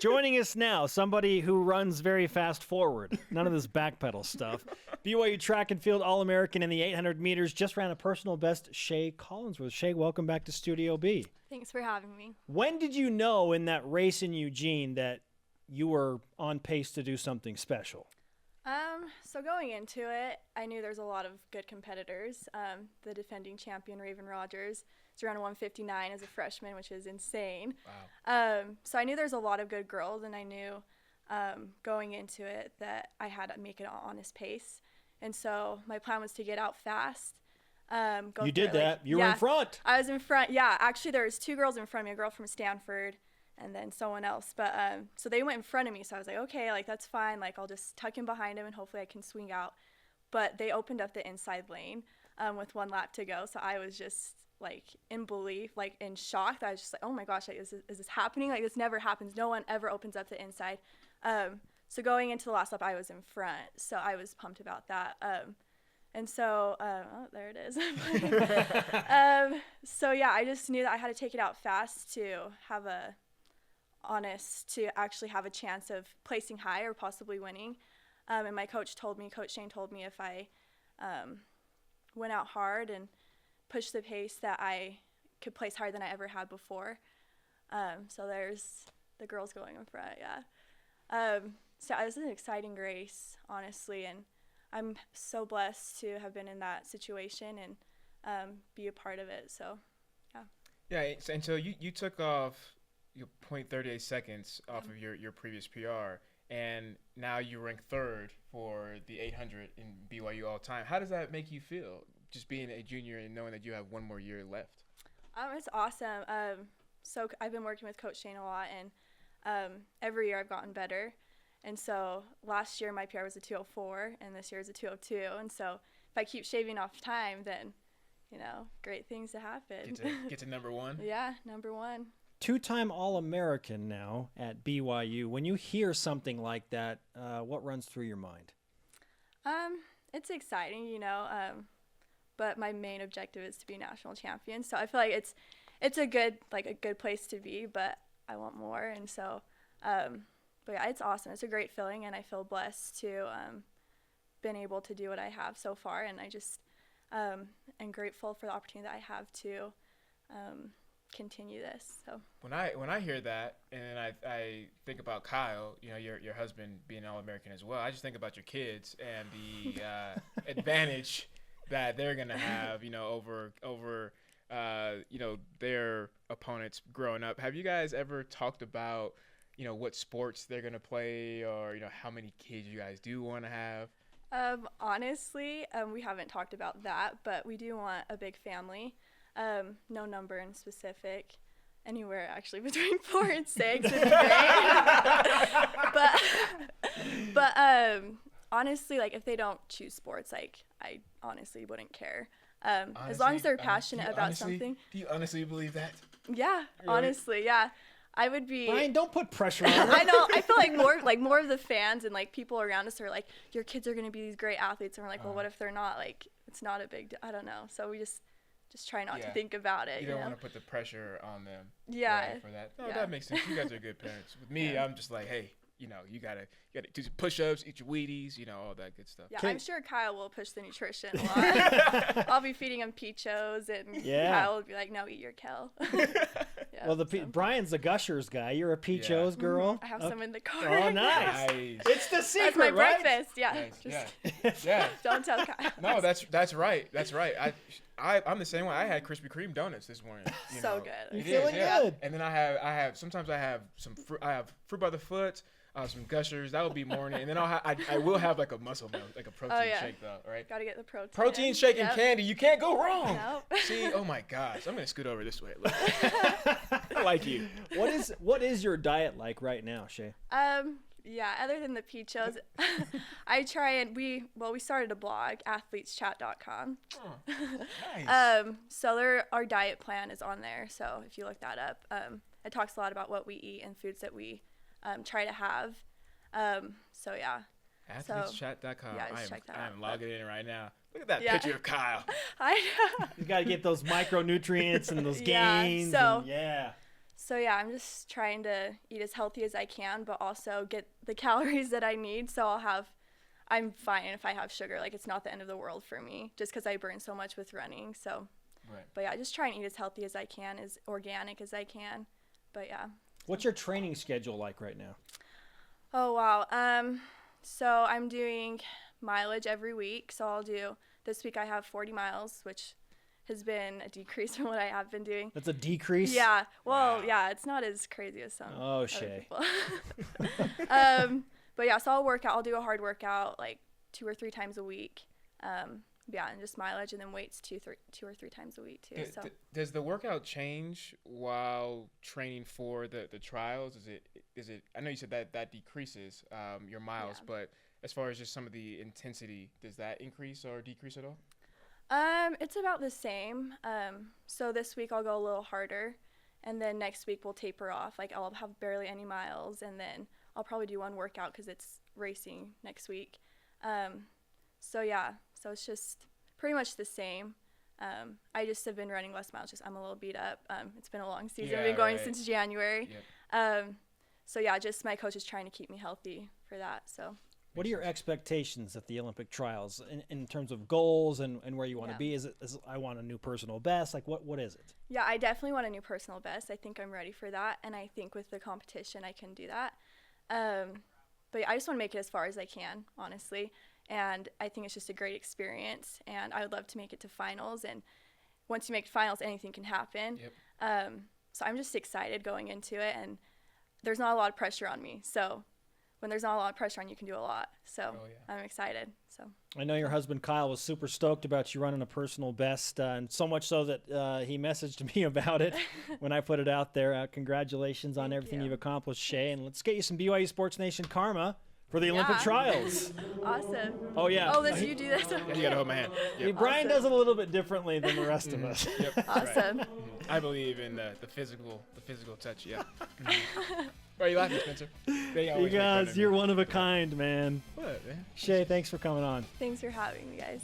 Joining us now, somebody who runs very fast forward. None of this backpedal stuff. BYU track and field All-American in the 800 meters. Just ran a personal best, Shea Collinsworth. Shea, welcome back to Studio B. Thanks for having me. When did you know in that race in Eugene that you were on pace to do something special? So going into it, I knew there's a lot of good competitors. The defending champion, Raven Rogers, is around 159 as a freshman, which is insane. Wow. So I knew there's a lot of good girls, and I knew going into it that I had to make it an honest pace. And so my plan was to get out fast. You did that. You were in front. I was in front. Yeah, actually there was two girls in front of me, a girl from Stanford and then someone else. But so they went in front of me, so I was like, okay, like that's fine. Like I'll just tuck in behind him and hopefully I can swing out. But they opened up the inside lane with 1 lap to go, so I was just like in belief, like in shock. I was just like, oh my gosh, like, is this happening? Like this never happens. No one ever opens up the inside. So going into the last lap, I was in front, so I was pumped about that. And so, oh, there it is. So yeah, I just knew that I had to take it out fast to have to actually have a chance of placing high or possibly winning. And my Coach Shane told me if I went out hard and pushed the pace that I could place higher than I ever had before. So there's the girls going in front, yeah. So it was an exciting race, honestly, and I'm so blessed to have been in that situation and be a part of it. So, yeah. Yeah, and so you took off your 0.38 seconds off of your previous PR, and now you rank third for the 800 in BYU all time. How does that make you feel, just being a junior and knowing that you have one more year left? It's awesome. So I've been working with Coach Shane a lot, and every year I've gotten better. And so last year my PR was a 2:04, and this year is a 2:02. And so if I keep shaving off time, then, you know, great things to happen. Get to number one? Yeah, number one. Two-time All-American now at BYU. When you hear something like that, what runs through your mind? It's exciting, you know, but my main objective is to be national champion. So I feel like it's a good place to be, but I want more. And so, but yeah, it's awesome. It's a great feeling, and I feel blessed to been able to do what I have so far. And I just am grateful for the opportunity that I have to continue this. So when I hear that, and I think about Kyle, you know, your husband being an All-American as well, I just think about your kids and the advantage that they're gonna have, you know, over you know, their opponents growing up. Have you guys ever talked about, you know, what sports they're gonna play, or, you know, how many kids you guys do want to have? Honestly, we haven't talked about that, but we do want a big family. No number in specific, anywhere actually between 4 and 6 would be great. but honestly, like if they don't choose sports, like I honestly wouldn't care. Honestly, as long as they're passionate about something. Do you honestly believe that? Yeah, really? Honestly, yeah. I would be. Brian, don't put pressure on her. I know. I feel like more of the fans and like people around us are like, your kids are gonna be these great athletes, and we're like, well, what if they're not? Like, it's not a big. I don't know. So we just try not to think about it. You don't want to put the pressure on them. Yeah. Right, for that. No, that makes sense. You guys are good parents. With me, I'm just like, hey, you know, you gotta do some push-ups, eat your Wheaties, you know, all that good stuff. Yeah, I'm sure Kyle will push the nutrition a lot. I'll be feeding him Peachos, and Kyle will be like, no, eat your kale. Yeah, well, Brian's the Gushers guy. You're a Peachos girl. I have some in the car. Oh, nice. It's the secret, that's my right? breakfast. Yeah. Nice. Yeah. Don't tell Kyle. No, that's right. That's right. I'm the same way. I had Krispy Kreme donuts this morning. You so know. good. You feeling good? And then I have sometimes I have some fruit. I have fruit by the foot. Some Gushers. That would be morning, and then I will have like a muscle milk, like a protein shake though, right? Gotta get the protein. Protein shake and candy. You can't go wrong. Nope. See, oh my gosh, I'm gonna scoot over this way. Look. I like you. What is your diet like right now, Shea? Yeah, other than the Peachos, I try and we started a blog, athleteschat.com. Oh, nice. So our diet plan is on there. So if you look that up, it talks a lot about what we eat and foods that we try to have. So yeah. Athleteschat.com. Yeah, just check that out. I'm logging in right now. Look at that picture of Kyle. I know. You got to get those micronutrients and those gains. So So yeah, I'm just trying to eat as healthy as I can, but also get the calories that I need. So I'm fine if I have sugar. Like, it's not the end of the world for me, just because I burn so much with running. So, Right. but yeah, I just try and eat as healthy as I can, as organic as I can. But yeah. What's your training schedule like right now? Oh wow. So I'm doing mileage every week. So this week I have 40 miles, which has been a decrease from what I have been doing. That's a decrease? Yeah. Well, Wow. yeah, it's not as crazy as some Oh, other Shea. people. But yeah, so I'll do a hard workout like 2 or 3 times a week. Yeah, and just mileage, and then weights 2 or 3 times a week too. So Does the workout change while training for the trials? Is it? I know you said that decreases your miles, Yeah. but as far as just some of the intensity, does that increase or decrease at all? it's about the same. So this week I'll go a little harder, and then next week we'll taper off. Like, I'll have barely any miles, and then I'll probably do one workout because it's racing next week. So yeah, so it's just pretty much the same. I just have been running less miles. Just I'm a little beat up. It's been a long season. Yeah, I've been going right. since January. Yep. So yeah, just my coach is trying to keep me healthy for that. So What are your expectations at the Olympic trials in terms of goals and where you want to Yeah. be? Is it I want a new personal best? Like, what is it? yeah, I definitely want a new personal best. I think I'm ready for that, and I think with the competition I can do that. But yeah, I just want to make it as far as I can, honestly. And I think it's just a great experience, and I would love to make it to finals. And once you make finals, anything can happen. Yep. So I'm just excited going into it, and there's not a lot of pressure on me. So when there's not a lot of pressure on you, you can do a lot. So Oh, yeah. I'm excited. So I know your husband Kyle was super stoked about you running a personal best, and so much so that he messaged me about it when I put it out there. Congratulations on Thank everything you. you've accomplished, Shea, and let's get you some BYU Sports Nation karma for the Olympic Yeah. trials. awesome. Oh yeah. Oh, let's you do this. Yeah, you gotta hold my hand. Yep. Brian Awesome. does it a little bit differently than the rest of us. Yep. that's right. Awesome. I believe in the physical touch. Yeah. Why are you laughing, Spencer? They You always make fun guys, of you're me. one of a kind, man. What, man? Shay, thanks for coming on. Thanks for having me, guys.